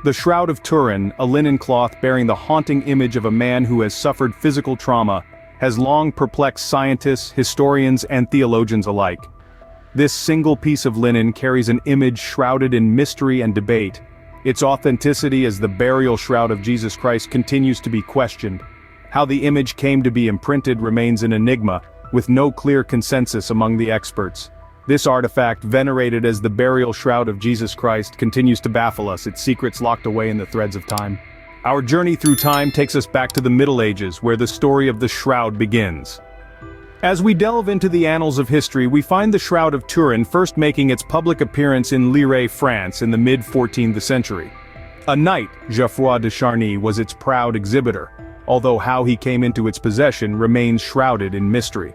The Shroud of Turin, a linen cloth bearing the haunting image of a man who has suffered physical trauma, has long perplexed scientists, historians, and theologians alike. This single piece of linen carries an image shrouded in mystery and debate. Its authenticity as the burial shroud of Jesus Christ continues to be questioned. How the image came to be imprinted remains an enigma, with no clear consensus among the experts. This artifact, venerated as the burial shroud of Jesus Christ, continues to baffle us, its secrets locked away in the threads of time. Our journey through time takes us back to the Middle Ages, where the story of the shroud begins. As we delve into the annals of history, we find the Shroud of Turin first making its public appearance in Lille, France in the mid-14th century. A knight, Geoffroy de Charny, was its proud exhibitor, although how he came into its possession remains shrouded in mystery.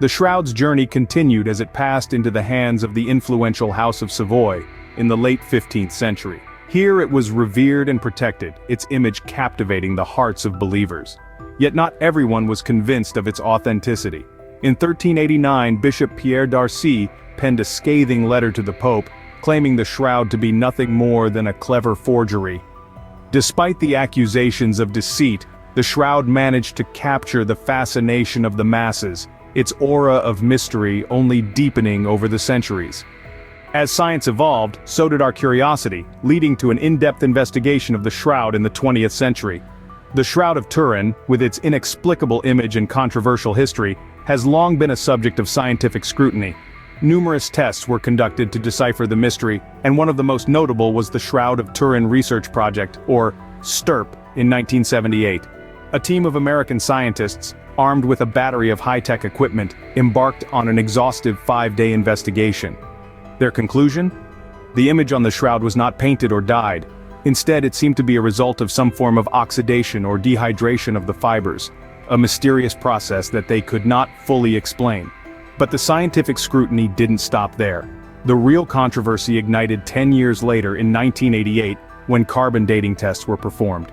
The shroud's journey continued as it passed into the hands of the influential House of Savoy in the late 15th century. Here it was revered and protected, its image captivating the hearts of believers. Yet not everyone was convinced of its authenticity. In 1389, Bishop Pierre d'Arcy penned a scathing letter to the Pope, claiming the shroud to be nothing more than a clever forgery. Despite the accusations of deceit, the shroud managed to capture the fascination of the masses, its aura of mystery only deepening over the centuries. As science evolved, so did our curiosity, leading to an in-depth investigation of the shroud in the 20th century. The Shroud of Turin, with its inexplicable image and controversial history, has long been a subject of scientific scrutiny. Numerous tests were conducted to decipher the mystery, and one of the most notable was the Shroud of Turin Research Project, or STURP, in 1978. A team of American scientists, armed with a battery of high-tech equipment, embarked on an exhaustive 5-day investigation. Their conclusion? The image on the shroud was not painted or dyed. Instead, it seemed to be a result of some form of oxidation or dehydration of the fibers, a mysterious process that they could not fully explain. But the scientific scrutiny didn't stop there. The real controversy ignited 10 years later in 1988, when carbon dating tests were performed.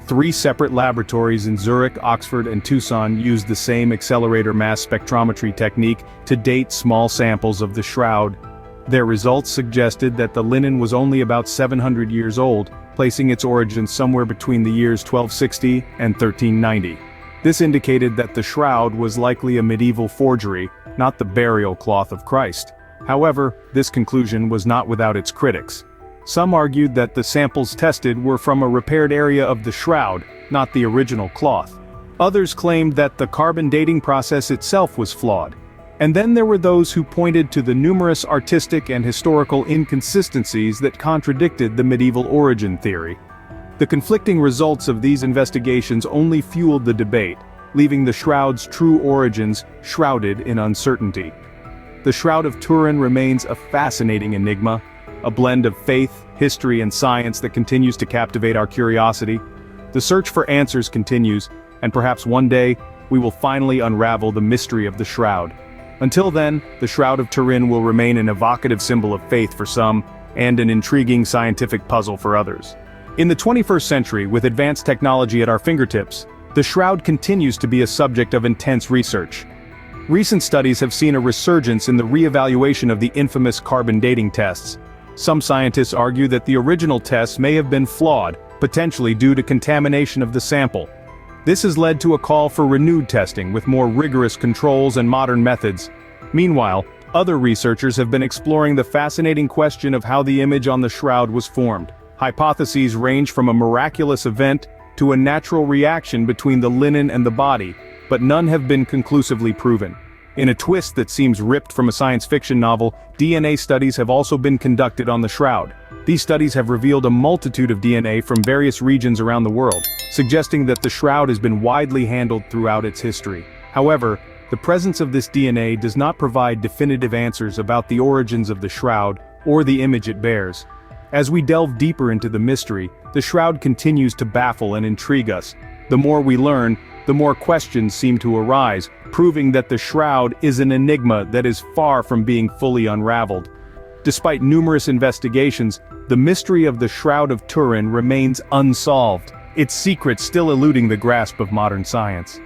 3 separate laboratories in Zurich, Oxford, and Tucson used the same accelerator mass spectrometry technique to date small samples of the shroud. Their results suggested that the linen was only about 700 years old, placing its origins somewhere between the years 1260 and 1390. This indicated that the shroud was likely a medieval forgery, not the burial cloth of Christ. However, this conclusion was not without its critics. Some argued that the samples tested were from a repaired area of the shroud, not the original cloth. Others claimed that the carbon dating process itself was flawed. And then there were those who pointed to the numerous artistic and historical inconsistencies that contradicted the medieval origin theory. The conflicting results of these investigations only fueled the debate, leaving the shroud's true origins shrouded in uncertainty. The Shroud of Turin remains a fascinating enigma, a blend of faith, history, and science that continues to captivate our curiosity. The search for answers continues, and perhaps one day, we will finally unravel the mystery of the shroud. Until then, the Shroud of Turin will remain an evocative symbol of faith for some, and an intriguing scientific puzzle for others. In the 21st century, with advanced technology at our fingertips, the shroud continues to be a subject of intense research. Recent studies have seen a resurgence in the re-evaluation of the infamous carbon dating tests. Some scientists argue that the original tests may have been flawed, potentially due to contamination of the sample. This has led to a call for renewed testing with more rigorous controls and modern methods. Meanwhile, other researchers have been exploring the fascinating question of how the image on the shroud was formed. Hypotheses range from a miraculous event to a natural reaction between the linen and the body, but none have been conclusively proven. In a twist that seems ripped from a science fiction novel, DNA studies have also been conducted on the shroud. These studies have revealed a multitude of DNA from various regions around the world, suggesting that the shroud has been widely handled throughout its history. However, the presence of this DNA does not provide definitive answers about the origins of the shroud or the image it bears. As we delve deeper into the mystery, the shroud continues to baffle and intrigue us. The more we learn, the more questions seem to arise, proving that the shroud is an enigma that is far from being fully unraveled. Despite numerous investigations, the mystery of the Shroud of Turin remains unsolved, its secret still eluding the grasp of modern science.